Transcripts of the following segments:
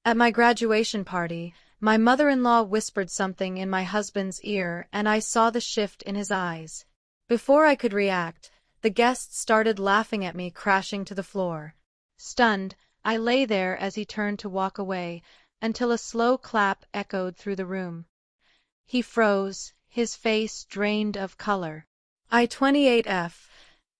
At my graduation party, my mother-in-law whispered something in my husband's ear and I saw the shift in his eyes. Before I could react, the guests started laughing at me, crashing to the floor. Stunned, I lay there as he turned to walk away, until a slow clap echoed through the room. He froze, his face drained of color. I 28F.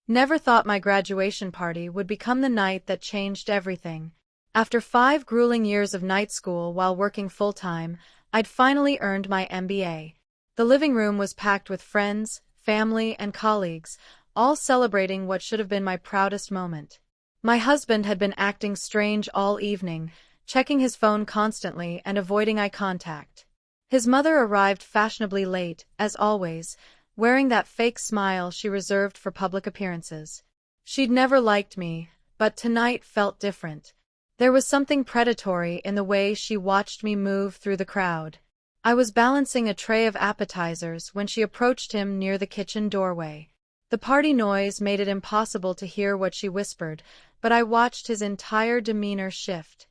Never thought my graduation party would become the night that changed everything. After 5 grueling years of night school while working full-time, I'd finally earned my MBA. The living room was packed with friends, family, and colleagues, all celebrating what should have been my proudest moment. My husband had been acting strange all evening, checking his phone constantly and avoiding eye contact. His mother arrived fashionably late, as always, wearing that fake smile she reserved for public appearances. She'd never liked me, but tonight felt different. There was something predatory in the way she watched me move through the crowd. I was balancing a tray of appetizers when she approached him near the kitchen doorway. The party noise made it impossible to hear what she whispered, but I watched his entire demeanor shift.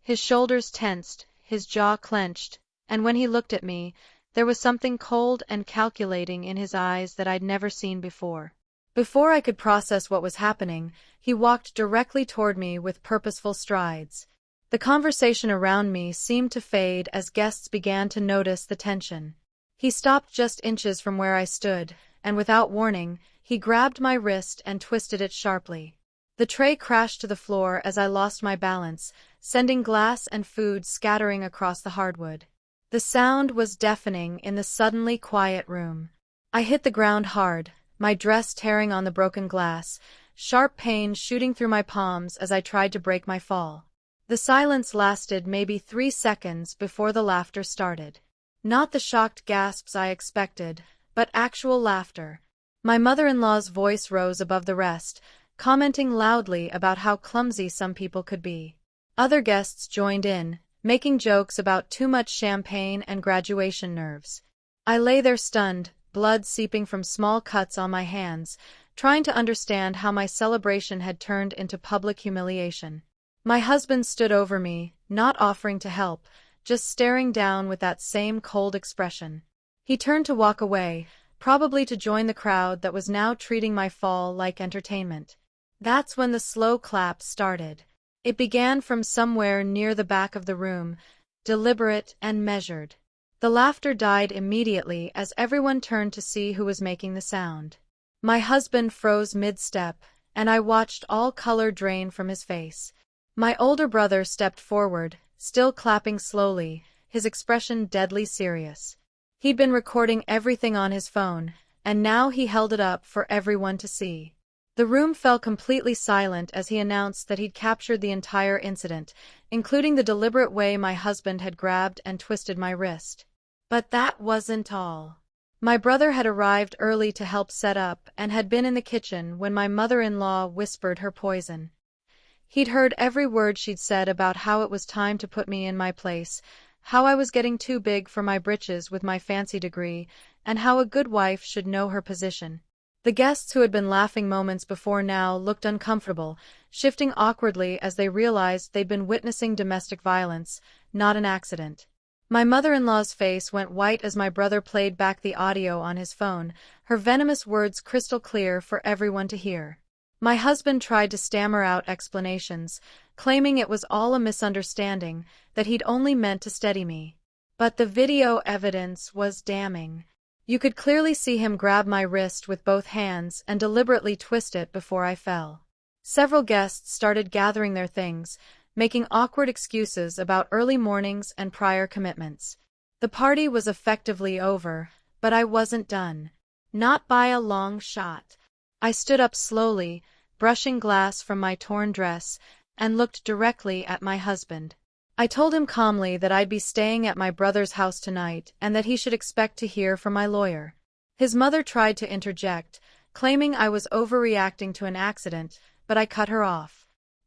His shoulders tensed, his jaw clenched, and when he looked at me, there was something cold and calculating in his eyes that I'd never seen before. Before I could process what was happening, he walked directly toward me with purposeful strides. The conversation around me seemed to fade as guests began to notice the tension. He stopped just inches from where I stood, and without warning, he grabbed my wrist and twisted it sharply. The tray crashed to the floor as I lost my balance, sending glass and food scattering across the hardwood. The sound was deafening in the suddenly quiet room. I hit the ground hard, my dress tearing on the broken glass, sharp pain shooting through my palms as I tried to break my fall. The silence lasted maybe 3 seconds before the laughter started. Not the shocked gasps I expected, but actual laughter. My mother-in-law's voice rose above the rest, commenting loudly about how clumsy some people could be. Other guests joined in, making jokes about too much champagne and graduation nerves. I lay there stunned, blood seeping from small cuts on my hands, trying to understand how my celebration had turned into public humiliation. My husband stood over me, not offering to help, just staring down with that same cold expression. He turned to walk away, probably to join the crowd that was now treating my fall like entertainment. That's when the slow clap started. It began from somewhere near the back of the room, deliberate and measured. The laughter died immediately as everyone turned to see who was making the sound. My husband froze mid-step, and I watched all color drain from his face. My older brother stepped forward, still clapping slowly, his expression deadly serious. He'd been recording everything on his phone, and now he held it up for everyone to see. The room fell completely silent as he announced that he'd captured the entire incident, including the deliberate way my husband had grabbed and twisted my wrist. But that wasn't all. My brother had arrived early to help set up and had been in the kitchen when my mother-in-law whispered her poison. He'd heard every word she'd said about how it was time to put me in my place, how I was getting too big for my britches with my fancy degree, and how a good wife should know her position. The guests who had been laughing moments before now looked uncomfortable, shifting awkwardly as they realized they'd been witnessing domestic violence, not an accident. My mother-in-law's face went white as my brother played back the audio on his phone, her venomous words crystal clear for everyone to hear. My husband tried to stammer out explanations, claiming it was all a misunderstanding, that he'd only meant to steady me. But the video evidence was damning. You could clearly see him grab my wrist with both hands and deliberately twist it before I fell. Several guests started gathering their things, making awkward excuses about early mornings and prior commitments. The party was effectively over, but I wasn't done. Not by a long shot. I stood up slowly, brushing glass from my torn dress, and looked directly at my husband. I told him calmly that I'd be staying at my brother's house tonight and that he should expect to hear from my lawyer. His mother tried to interject, claiming I was overreacting to an accident, but I cut her off.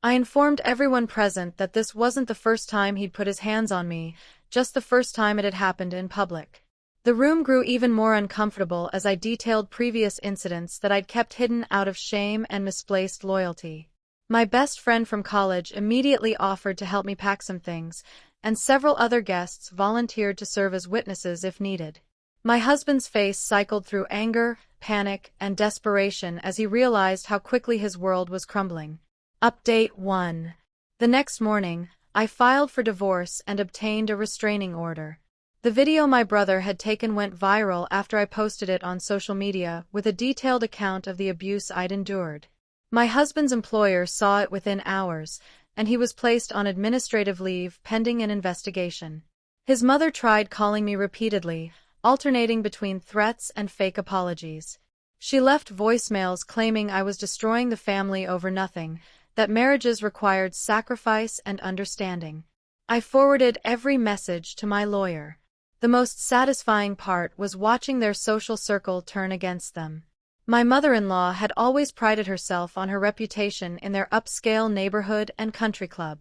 I informed everyone present that this wasn't the first time he'd put his hands on me, just the first time it had happened in public. The room grew even more uncomfortable as I detailed previous incidents that I'd kept hidden out of shame and misplaced loyalty. My best friend from college immediately offered to help me pack some things, and several other guests volunteered to serve as witnesses if needed. My husband's face cycled through anger, panic, and desperation as he realized how quickly his world was crumbling. Update 1. The next morning, I filed for divorce and obtained a restraining order. The video my brother had taken went viral after I posted it on social media with a detailed account of the abuse I'd endured. My husband's employer saw it within hours, and he was placed on administrative leave pending an investigation. His mother tried calling me repeatedly, alternating between threats and fake apologies. She left voicemails claiming I was destroying the family over nothing, that marriages required sacrifice and understanding. I forwarded every message to my lawyer. The most satisfying part was watching their social circle turn against them. My mother-in-law had always prided herself on her reputation in their upscale neighborhood and country club.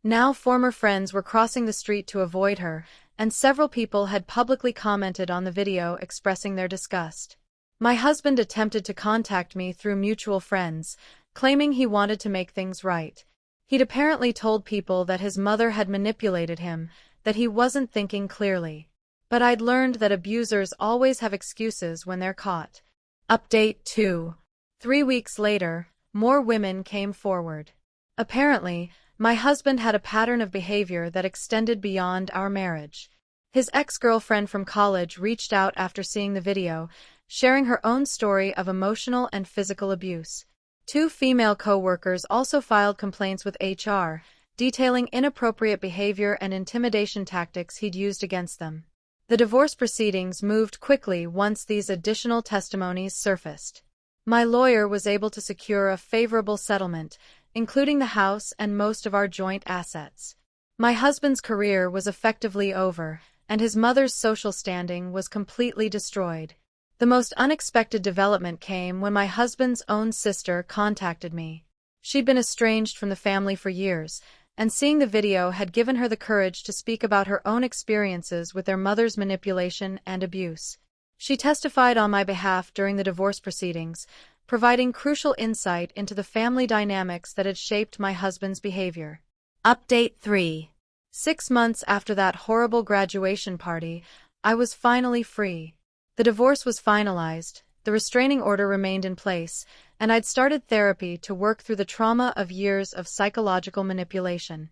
Now former friends were crossing the street to avoid her, and several people had publicly commented on the video expressing their disgust. My husband attempted to contact me through mutual friends, claiming he wanted to make things right. He'd apparently told people that his mother had manipulated him, that he wasn't thinking clearly. But I'd learned that abusers always have excuses when they're caught. Update 2. 3 weeks later, more women came forward. Apparently, my husband had a pattern of behavior that extended beyond our marriage. His ex-girlfriend from college reached out after seeing the video, sharing her own story of emotional and physical abuse. 2 female co-workers also filed complaints with HR, detailing inappropriate behavior and intimidation tactics he'd used against them. The divorce proceedings moved quickly once these additional testimonies surfaced. My lawyer was able to secure a favorable settlement, including the house and most of our joint assets. My husband's career was effectively over, and his mother's social standing was completely destroyed. The most unexpected development came when my husband's own sister contacted me. She'd been estranged from the family for years, and seeing the video had given her the courage to speak about her own experiences with their mother's manipulation and abuse. She testified on my behalf during the divorce proceedings, providing crucial insight into the family dynamics that had shaped my husband's behavior. Update 3. 6 months after that horrible graduation party, I was finally free. The divorce was finalized, the restraining order remained in place, and I'd started therapy to work through the trauma of years of psychological manipulation.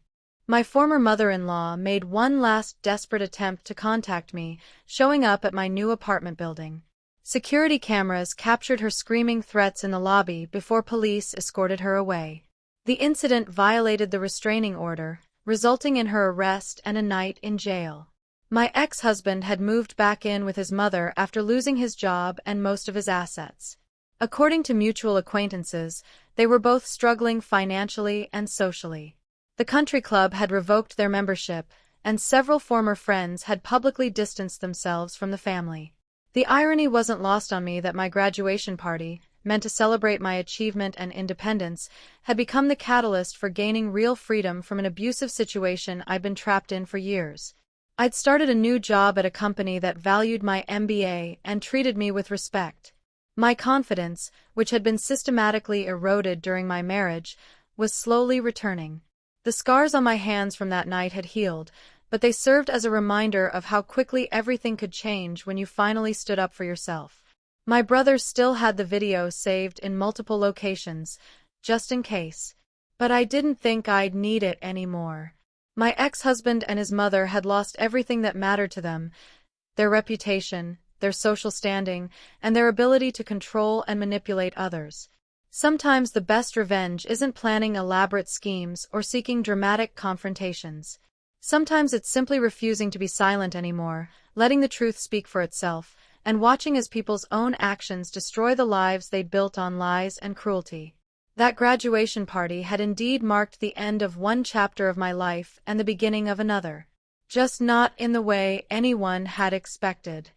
My former mother-in-law made one last desperate attempt to contact me, showing up at my new apartment building. Security cameras captured her screaming threats in the lobby before police escorted her away. The incident violated the restraining order, resulting in her arrest and a night in jail. My ex-husband had moved back in with his mother after losing his job and most of his assets. According to mutual acquaintances, they were both struggling financially and socially. The country club had revoked their membership, and several former friends had publicly distanced themselves from the family. The irony wasn't lost on me that my graduation party, meant to celebrate my achievement and independence, had become the catalyst for gaining real freedom from an abusive situation I'd been trapped in for years. I'd started a new job at a company that valued my MBA and treated me with respect. My confidence, which had been systematically eroded during my marriage, was slowly returning. The scars on my hands from that night had healed, but they served as a reminder of how quickly everything could change when you finally stood up for yourself. My brother still had the video saved in multiple locations, just in case. But I didn't think I'd need it anymore. My ex-husband and his mother had lost everything that mattered to them: their reputation, their social standing, and their ability to control and manipulate others. Sometimes the best revenge isn't planning elaborate schemes or seeking dramatic confrontations. Sometimes it's simply refusing to be silent anymore, letting the truth speak for itself, and watching as people's own actions destroy the lives they'd built on lies and cruelty. That graduation party had indeed marked the end of one chapter of my life and the beginning of another. Just not in the way anyone had expected.